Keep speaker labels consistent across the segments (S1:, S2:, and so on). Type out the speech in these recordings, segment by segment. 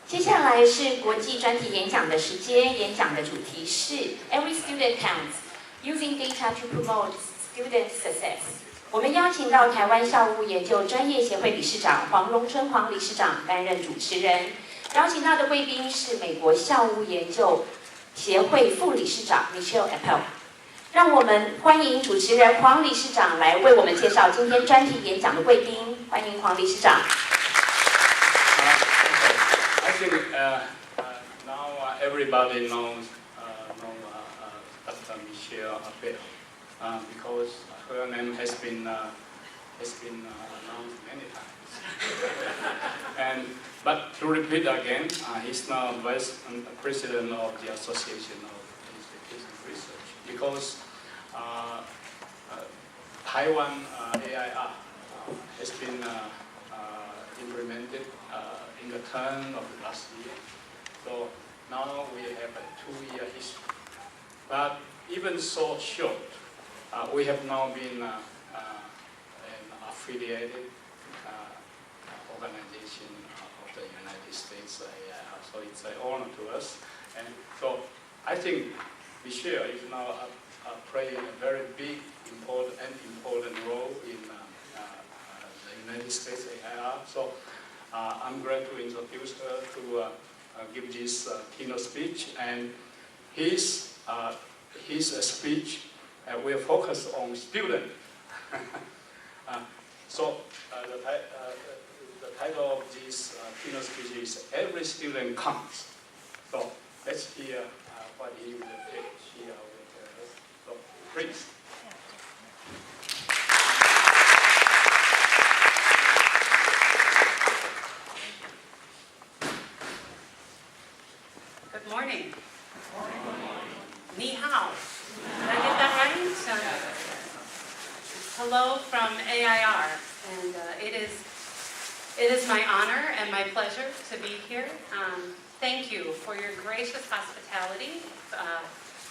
S1: 接下来是国际专题演讲的时间，演讲的主题是 Every Student Counts, Using Data to Promote Student Success。我们邀请到台湾校务研究专业协会理事长黄荣春黄理事长担任主持人，邀请到的贵宾是美国校务研究协会副理事长 Appel。让我们欢迎主持人黄理事长来为我们介绍今天专题演讲的贵宾。欢迎黄理事长。
S2: I think now everybody knows Dr. Michelle Appel because her name has been announced many times. But to repeat again, he's now vice president of the Association of Institution Research because Taiwan AIR has been implemented in the turn of the last year. So now we have a 2-year history. But even so short, we have now been an affiliated organization of the United States AIR. So it's an honor to us. And so I think Michelle is now playing a very big, important role in the United States AIR. So I'm glad to introduce her to give this keynote speech. And his speech will focus on students. So the title of this keynote speech is Every Student Counts. So let's hear what he will share with us. So please.
S3: Good morning. Ni hao. Did I get that right? Hello from AIR, and it is my honor and my pleasure to be here. Thank you for your gracious hospitality.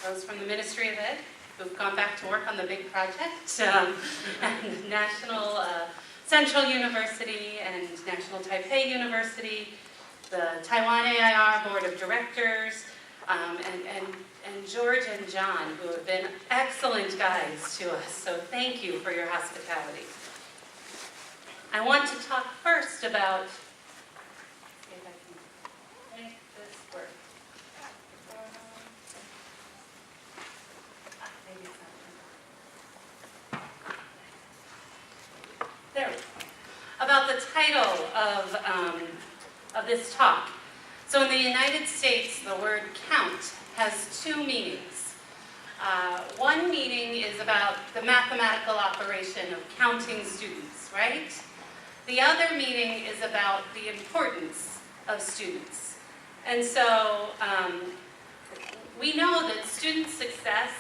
S3: Those from the Ministry of Ed who've gone back to work on the big project, and National Central University and National Taipei University, the Taiwan AIR Board of Directors, and George and John, who have been excellent guides to us. So thank you for your hospitality. I want to talk first about, if I can make this work. Maybe it's not. There we go. About the title of this talk. So in the United States, the word count has two meanings. One meaning is about the mathematical operation of counting students, right? The other meaning is about the importance of students. And so we know that student success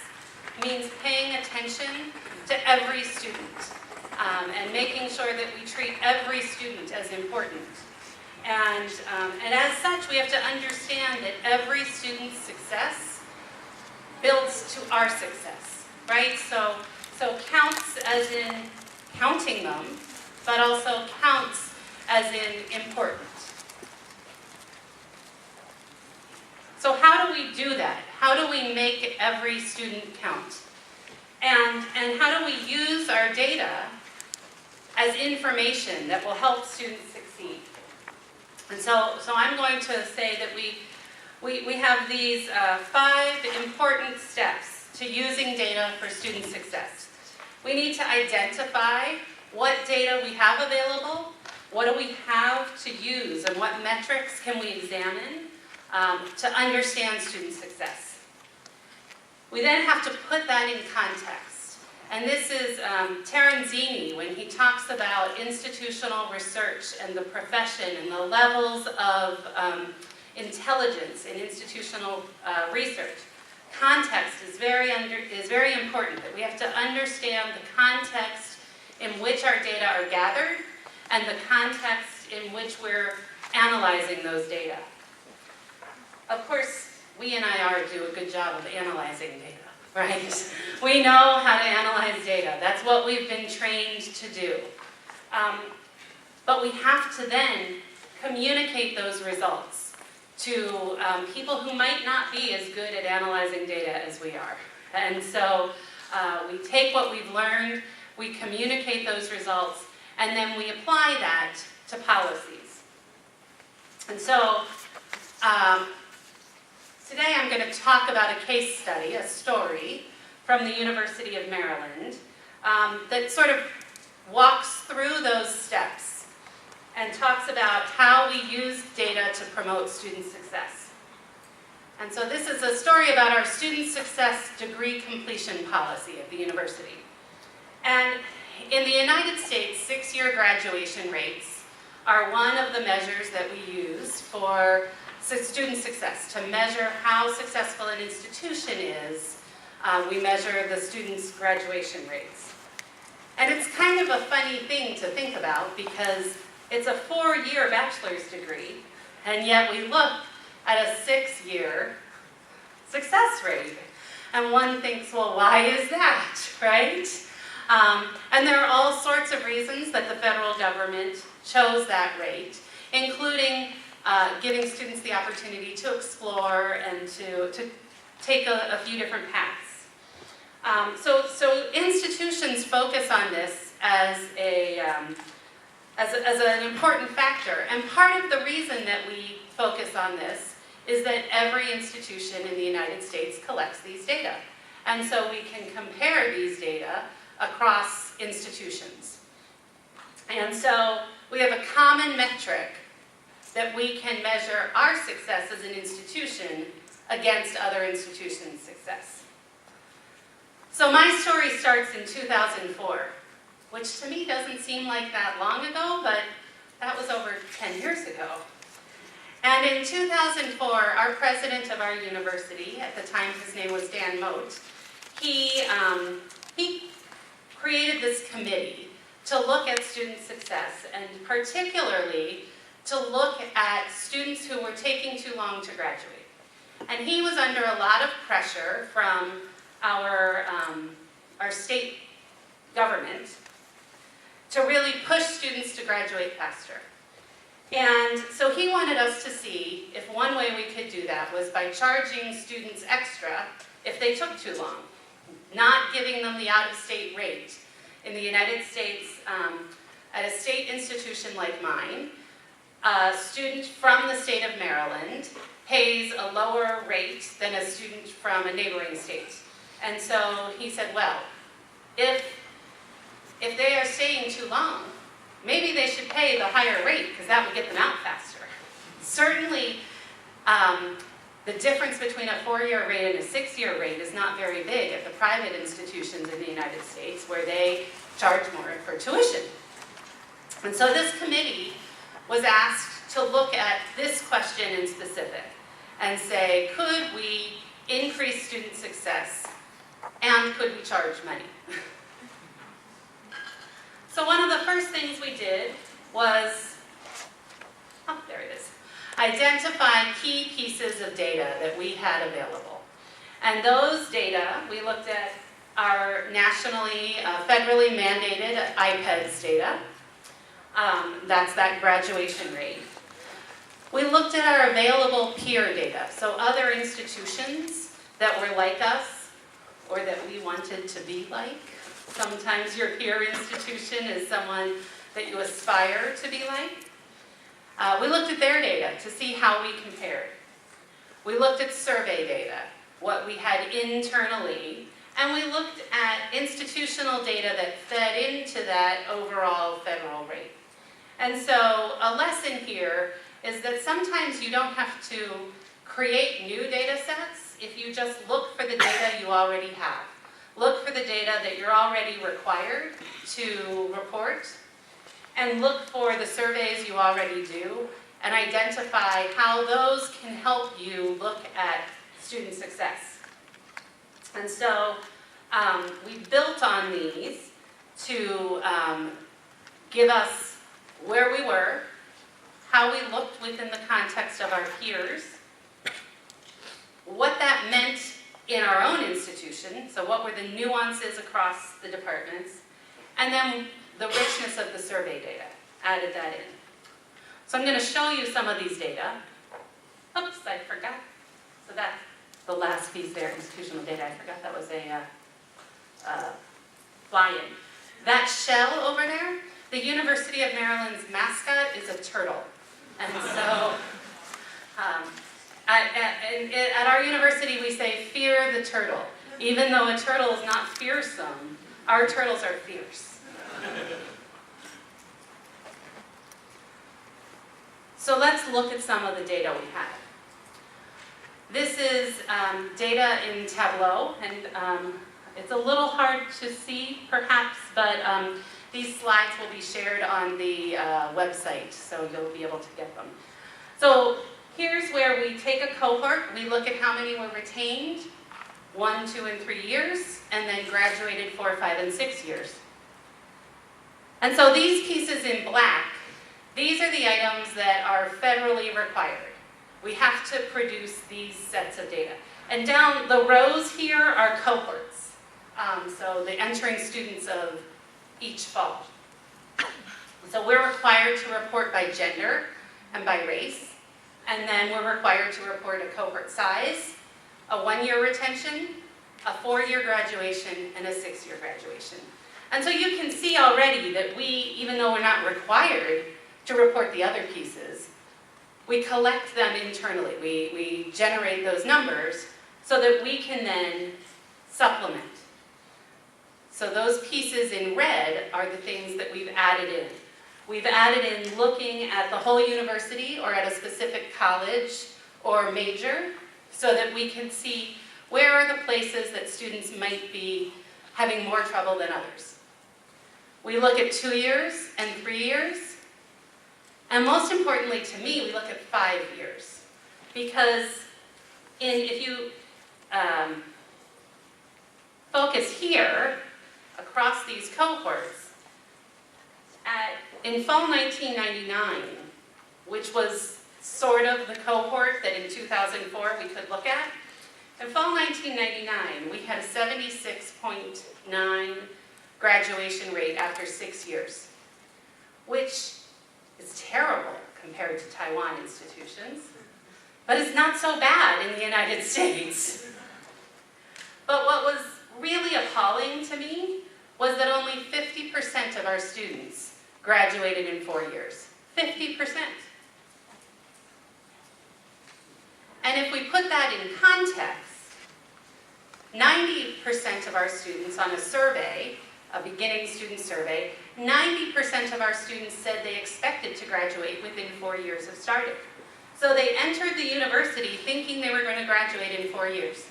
S3: means paying attention to every student and making sure that we treat every student as important. And as such, we have to understand that every student's success builds to our success, right? So counts as in counting them, but also counts as in important. So how do we do that? How do we make every student count? And how do we use our data as information that will help students succeed? And so I'm going to say that we have these 5 important steps to using data for student success. We need to identify what data we have available, what do we have to use, and what metrics can we examine to understand student success. We then have to put that in context. And this is Terenzini when he talks about institutional research and the profession and the levels of intelligence in institutional research. Context is very important, that we have to understand the context in which our data are gathered and the context in which we're analyzing those data. Of course, we in IR do a good job of analyzing data, right? We know how to analyze data. That's what we've been trained to do. But we have to then communicate those results to people who might not be as good at analyzing data as we are. And so we take what we've learned, we communicate those results, and then we apply that to policies. And so today I'm going to talk about a case study, a story from the University of Maryland that sort of walks through those steps and talks about how we use data to promote student success. And so this is a story about our student success degree completion policy at the university. And in the United States, 6-year graduation rates are one of the measures that we use for student success. To measure how successful an institution is, we measure the students' graduation rates. And it's kind of a funny thing to think about because it's a 4-year bachelor's degree, and yet we look at a 6-year success rate. And one thinks, well, why is that, right? And there are all sorts of reasons that the federal government chose that rate, including giving students the opportunity to explore and to take a few different paths. So institutions focus on this as an important factor. And part of the reason that we focus on this is that every institution in the United States collects these data. And so we can compare these data across institutions. And so we have a common metric that we can measure our success as an institution against other institutions' success. So my story starts in 2004, which to me doesn't seem like that long ago, but that was over 10 years ago. And in 2004, our president of our university, at the time his name was Dan Moat, he created this committee to look at student success, and particularly to look at students who were taking too long to graduate. And he was under a lot of pressure from our state government to really push students to graduate faster. And so he wanted us to see if one way we could do that was by charging students extra if they took too long, not giving them the out-of-state rate. In the United States, at a state institution like mine, a student from the state of Maryland pays a lower rate than a student from a neighboring state. And so he said, well, if they are staying too long, maybe they should pay the higher rate because that would get them out faster. Certainly, the difference between a 4-year rate and a 6-year rate is not very big at the private institutions in the United States where they charge more for tuition. And so this committee was asked to look at this question in specific and say, could we increase student success and could we charge money? So one of the first things we did was, there it is, identify key pieces of data that we had available. And those data, we looked at our nationally, federally mandated IPEDS data. That's that graduation rate. We looked at our available peer data, so other institutions that were like us or that we wanted to be like. Sometimes your peer institution is someone that you aspire to be like. We looked at their data to see how we compared. We looked at survey data, what we had internally, and we looked at institutional data that fed into that overall federal rate. And so a lesson here is that sometimes you don't have to create new data sets if you just look for the data you already have. Look for the data that you're already required to report, and look for the surveys you already do, and identify how those can help you look at student success. And so we built on these to give us where we were, how we looked within the context of our peers, what that meant in our own institution, so what were the nuances across the departments, and then the richness of the survey data, added that in. So I'm going to show you some of these data. Oops, I forgot. So that's the last piece there, institutional data. I forgot that was a fly-in. That shell over there, the University of Maryland's mascot is a turtle. And so at our university we say, fear the turtle. Even though a turtle is not fearsome, our turtles are fierce. So let's look at some of the data we have. This is data in Tableau, and it's a little hard to see perhaps, but these slides will be shared on the website, so you'll be able to get them. So here's where we take a cohort, we look at how many were retained, 1, 2, and 3 years, and then graduated 4, 5, and 6 years. And so these pieces in black, these are the items that are federally required. We have to produce these sets of data. And down the rows here are cohorts. So the entering students of each fall. So we're required to report by gender and by race. And then we're required to report a cohort size, a 1-year retention, a 4-year graduation, and a 6-year graduation. And so you can see already that we, even though we're not required to report the other pieces, we collect them internally. We generate those numbers so that we can then supplement. So those pieces in red are the things that we've added in. We've added in looking at the whole university or at a specific college or major so that we can see where are the places that students might be having more trouble than others. We look at 2 years and 3 years. And most importantly to me, we look at 5 years. Because if you focus here, across these cohorts, in fall 1999, which was sort of the cohort that in 2004 we could look at, in fall 1999, we had a 76.9 graduation rate after 6 years, which is terrible compared to Taiwan institutions, but it's not so bad in the United States. But what was really appalling to me was that only 50% of our students graduated in 4 years. 50%. And if we put that in context, 90% of our students on a survey, a beginning student survey, 90% of our students said they expected to graduate within 4 years of starting. So they entered the university thinking they were going to graduate in 4 years.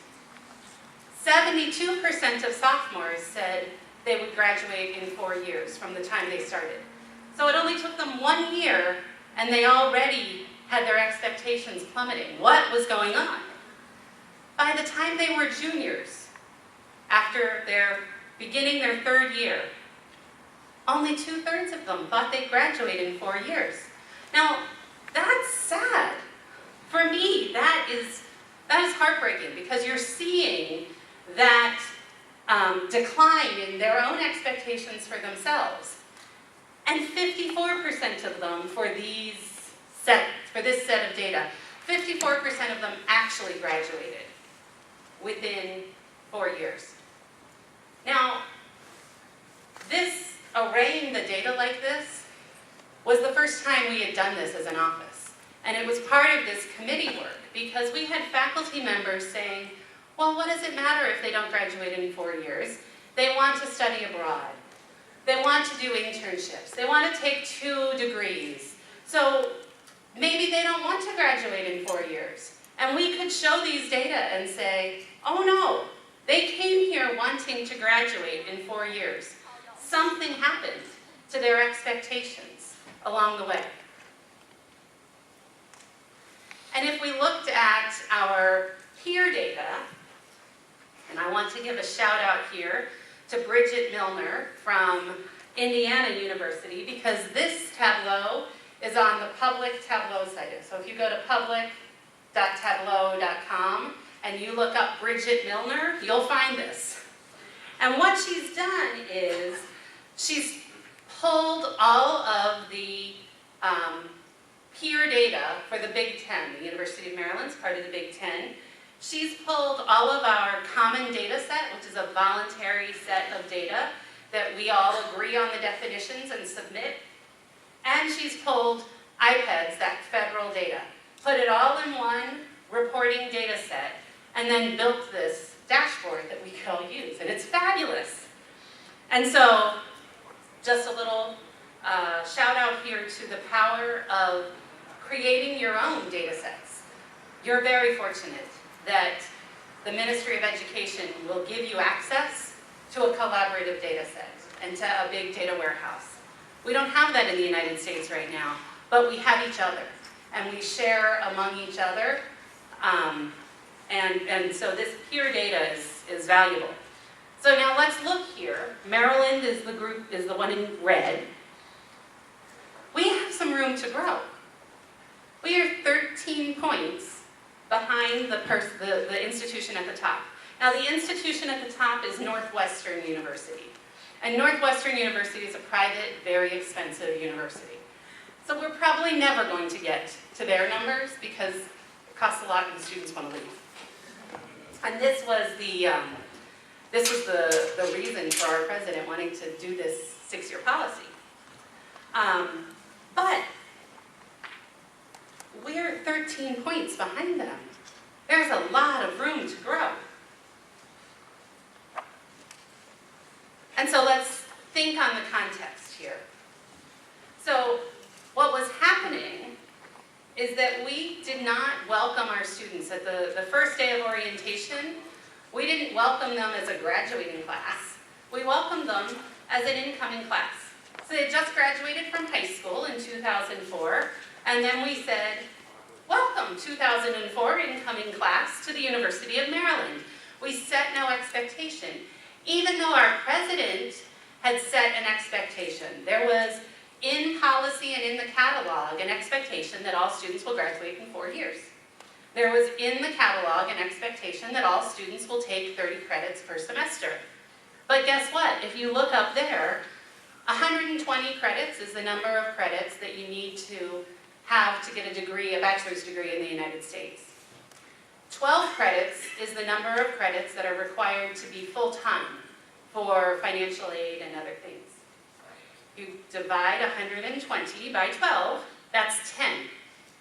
S3: 72% of sophomores said they would graduate in 4 years from the time they started. So it only took them 1 year, and they already had their expectations plummeting. What was going on? By the time they were juniors, after beginning their 3rd year, only 2/3 of them thought they'd graduate in 4 years. Now, that's sad. For me, that is heartbreaking, because you're seeing that decline in their own expectations for themselves. And 54% of them for this set of data, 54% of them actually graduated within 4 years. Now, arraying the data like this was the first time we had done this as an office. And it was part of this committee work, because we had faculty members saying, well, what does it matter if they don't graduate in 4 years? They want to study abroad. They want to do internships. They want to take 2 degrees. So maybe they don't want to graduate in 4 years. And we could show these data and say, oh no, they came here wanting to graduate in 4 years. Something happened to their expectations along the way. And if we looked at our peer data, and I want to give a shout out here to Bridget Milner from Indiana University, because this Tableau is on the public Tableau site. So if you go to public.tableau.com and you look up Bridget Milner, you'll find this. And what she's done is she's pulled all of the peer data for the Big Ten. The University of Maryland's part of the Big Ten. She's pulled all of our common data set, which is a voluntary set of data that we all agree on the definitions and submit. And she's pulled IPEDS, that federal data, put it all in one reporting data set, and then built this dashboard that we could all use. And it's fabulous. And so, just a little shout out here to the power of creating your own data sets. You're very fortunate that the Ministry of Education will give you access to a collaborative data set and to a big data warehouse. We don't have that in the United States right now, but we have each other, and we share among each other, and so this peer data is valuable. So now let's look here. Maryland is the one in red. We have some room to grow. We are 13 points behind the institution at the top. Now the institution at the top is Northwestern University. And Northwestern University is a private, very expensive university. So we're probably never going to get to their numbers because it costs a lot and students want to leave. And this was the reason for our president wanting to do this 6-year policy. But we're 13 points behind them. There's a lot of room to grow. And so let's think on the context here. So what was happening is that we did not welcome our students. At the first day of orientation, we didn't welcome them as a graduating class. We welcomed them as an incoming class. So they just graduated from high school in 2004, and then we said, welcome 2004 incoming class to the University of Maryland. We set no expectation. Even though our president had set an expectation, there was in policy and in the catalog an expectation that all students will graduate in 4 years. There was in the catalog an expectation that all students will take 30 credits per semester. But guess what? If you look up there, 120 credits is the number of credits that you need to have to get a degree, a bachelor's degree in the United States. 12 credits is the number of credits that are required to be full-time for financial aid and other things. You divide 120 by 12, that's 10.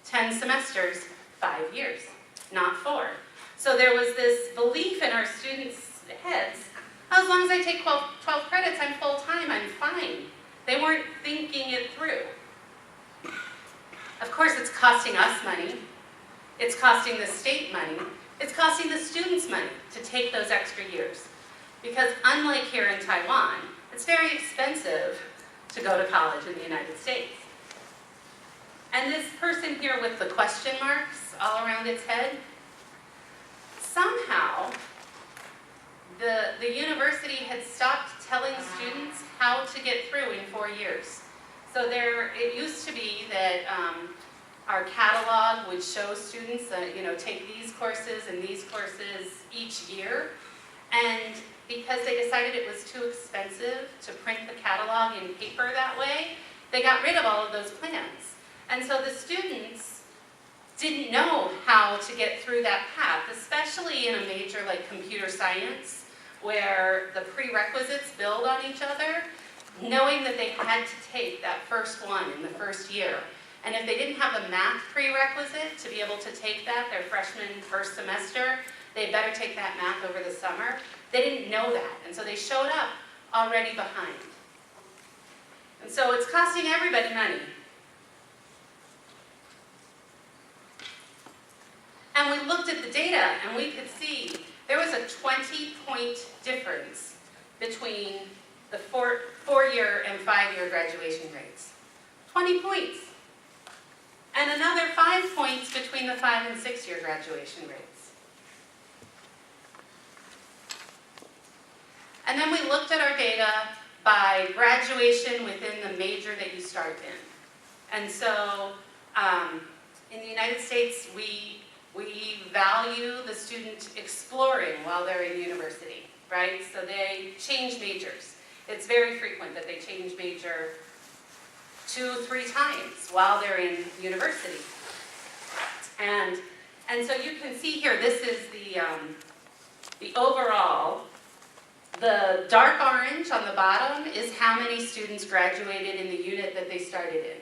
S3: 10 semesters, 5 years, not 4. So there was this belief in our students' heads, as long as I take 12 credits, I'm full-time, I'm fine. They weren't thinking it through. Of course, it's costing us money. It's costing the state money. It's costing the students money to take those extra years. Because unlike here in Taiwan, it's very expensive to go to college in the United States. And this person here with the question marks all around its head, somehow the university had stopped telling students how to get through in 4 years. So it used to be that our catalog would show students, take these courses and these courses each year. And because they decided it was too expensive to print the catalog in paper that way, they got rid of all of those plans. And so the students didn't know how to get through that path, especially in a major like computer science, where the prerequisites build on each other, knowing that they had to take that first one in the first year. And if they didn't have a math prerequisite to be able to take that their freshman first semester, they better take that math over the summer. They didn't know that, and so they showed up already behind. And so it's costing everybody money. And we looked at the data, and we could see there was a 20-point difference between the four-year and 5-year graduation rates. 20 points. And another 5 points between the 5- and 6-year graduation rates. And then we looked at our data by graduation within the major that you start in. And so in the United States, we value the student exploring while they're in university, right? So they change majors. It's very frequent that they change major 2-3 times while they're in university. And so you can see here, this is the overall. The dark orange on the bottom is how many students graduated in the unit that they started in.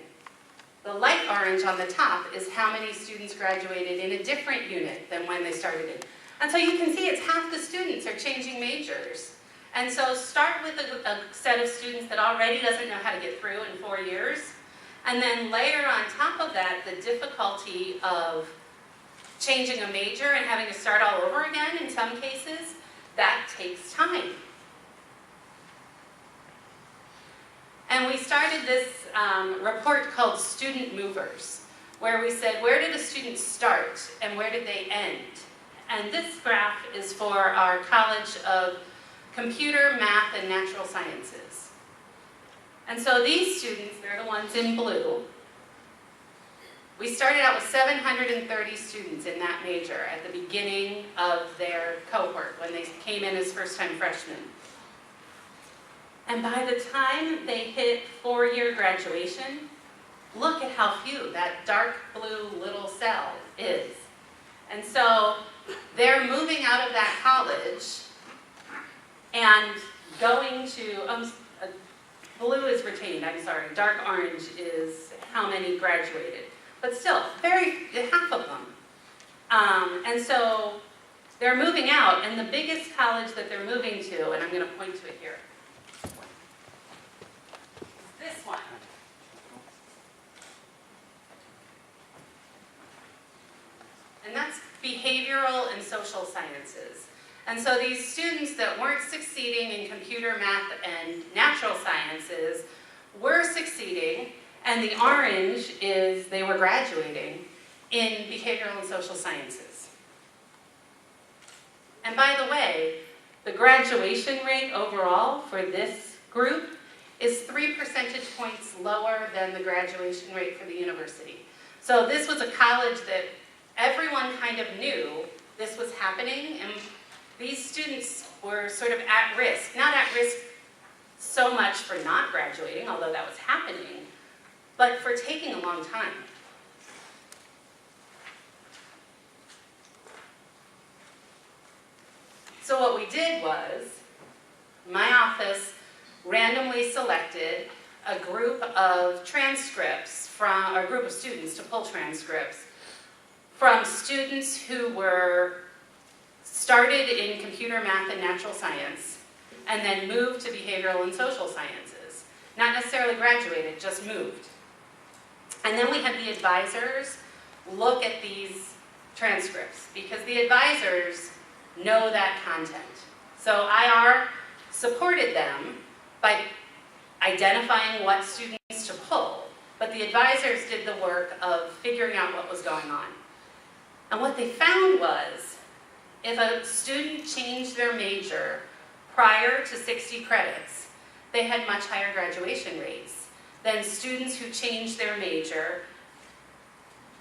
S3: The light orange on the top is how many students graduated in a different unit than when they started in. And so you can see it's half the students are changing majors. And so start with a set of students that already doesn't know how to get through in 4 years, and then layer on top of that the difficulty of changing a major and having to start all over again in some cases. That takes time. And we started this report called Student Movers, where we said, where did a student start and where did they end? And this graph is for our College of Computer, Math, and Natural Sciences. And so these students, they're the ones in blue. We started out with 730 students in that major at the beginning of their cohort when they came in as first-time freshmen. And by the time they hit 4-year graduation, look at how few that dark blue little cell is. And so they're moving out of that college and going to, blue is retained, I'm sorry, dark orange is how many graduated. But still, half of them. And so they're moving out, and the biggest college that they're moving to, and I'm going to point to it here, is this one. And that's behavioral and social sciences. And so these students that weren't succeeding in computer, math, and natural sciences were succeeding, and the orange is they were graduating in behavioral and social sciences. And by the way, the graduation rate overall for this group is 3 percentage points lower than the graduation rate for the university. So this was a college that everyone kind of knew this was happening, and these students were sort of at risk. Not at risk so much for not graduating, although that was happening, but for taking a long time. So what we did was, my office randomly selected a group of transcripts from, or a group of students to pull transcripts from students who were started in computer, math, and natural science, and then moved to behavioral and social sciences. Not necessarily graduated, just moved. And then we had the advisors look at these transcripts, because the advisors know that content. So IR supported them by identifying what students to pull, but the advisors did the work of figuring out what was going on. And what they found was, if a student changed their major prior to 60 credits, they had much higher graduation rates than students who changed their major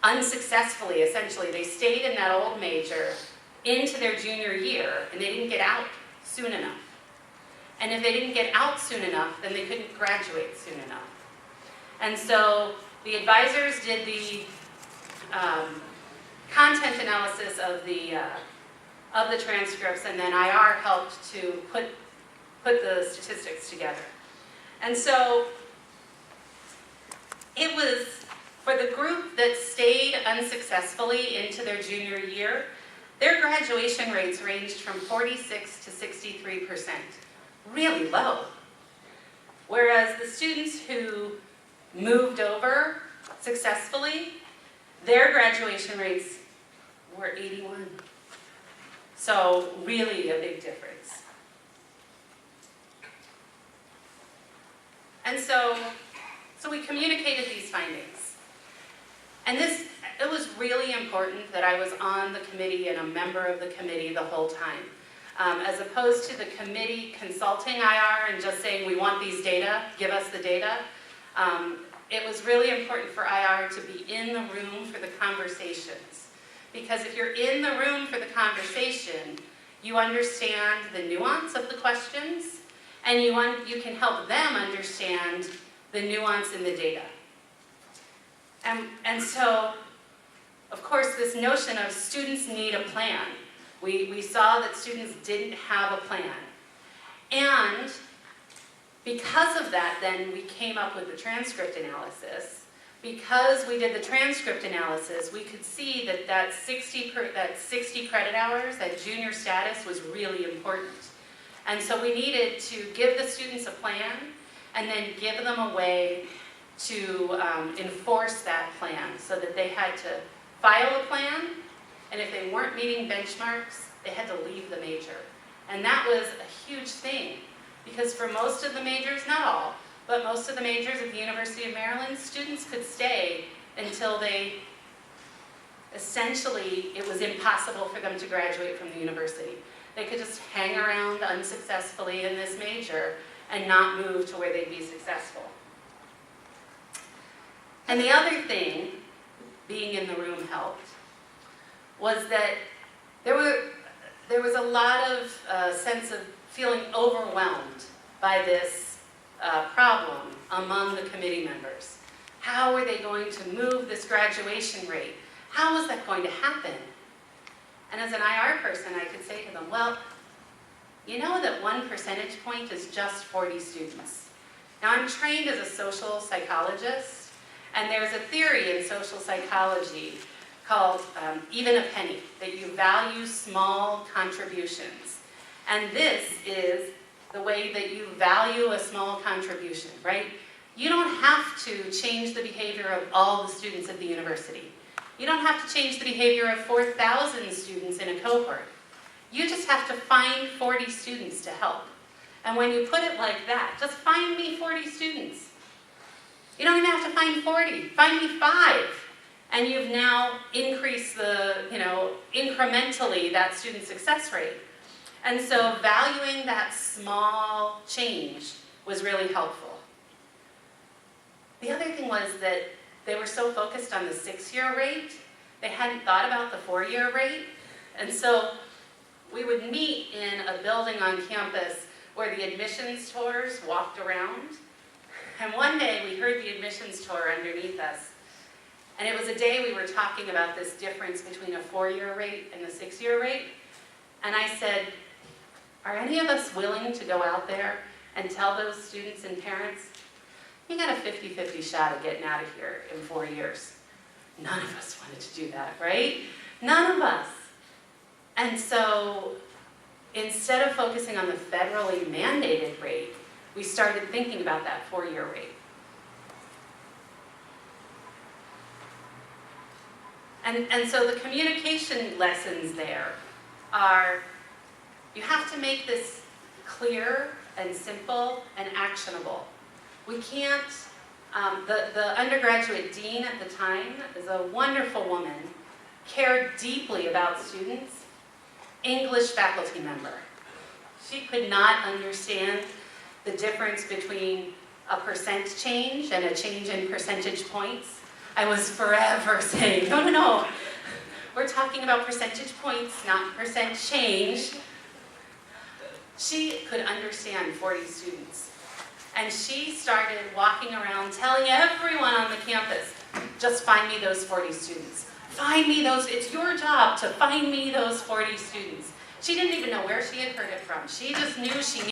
S3: unsuccessfully, essentially. They stayed in that old major into their junior year, and they didn't get out soon enough. And if they didn't get out soon enough, then they couldn't graduate soon enough. And so the advisors did the content analysis of the transcripts, and then IR helped to put the statistics together. And so it was, for the group that stayed unsuccessfully into their junior year, their graduation rates ranged from 46 to 63%, really low. Whereas the students who moved over successfully, their graduation rates were 81. So really a big difference. And so we communicated these findings. And it was really important that I was on the committee and a member of the committee the whole time. As opposed to the committee consulting IR and just saying, we want these data, give us the data. It was really important for IR to be in the room for the conversations. Because if you're in the room for the conversation, you understand the nuance of the questions, and you can help them understand the nuance in the data. And so, of course, this notion of students need a plan. We saw that students didn't have a plan. And because of that, then we came up with the transcript analysis. Because we did the transcript analysis, we could see that 60 credit hours, that junior status, was really important. And so we needed to give the students a plan and then give them a way to enforce that plan, so that they had to file a plan, and if they weren't meeting benchmarks, they had to leave the major. And that was a huge thing, because for most of the majors, not all, but most of the majors at the University of Maryland, students could stay until they, essentially, it was impossible for them to graduate from the university. They could just hang around unsuccessfully in this major and not move to where they'd be successful. And the other thing, being in the room helped, was that there was a lot of sense of feeling overwhelmed by this problem among the committee members. How were they going to move this graduation rate? How was that going to happen? And as an IR person, I could say to them, well, you know that 1 percentage point is just 40 students. Now, I'm trained as a social psychologist, and there's a theory in social psychology called even a penny, that you value small contributions. And this is the way that you value a small contribution, right? You don't have to change the behavior of all the students at the university. You don't have to change the behavior of 4,000 students in a cohort. You just have to find 40 students to help. And when you put it like that, just find me 40 students. You don't even have to find 40, find me 5. And you've now increased the, incrementally that student success rate. And so valuing that small change was really helpful. The other thing was that they were so focused on the 6-year rate, they hadn't thought about the 4-year rate. And so we would meet in a building on campus where the admissions tours walked around. And one day we heard the admissions tour underneath us. And it was a day we were talking about this difference between a 4-year rate and a 6-year rate. And I said, are any of us willing to go out there and tell those students and parents, you got a 50-50 shot of getting out of here in 4 years? None of us wanted to do that, right? None of us. And so instead of focusing on the federally mandated rate, we started thinking about that 4-year rate. And so the communication lessons there are, you have to make this clear and simple and actionable. We can't, the undergraduate dean at the time is a wonderful woman, cared deeply about students, English faculty member. She could not understand the difference between a percent change and a change in percentage points. I was forever saying, no, we're talking about percentage points, not percent change. She could understand 40 students. And she started walking around telling everyone on the campus, just find me those 40 students. Find me those, it's your job to find me those 40 students. She didn't even know where she had heard it from. She just knew she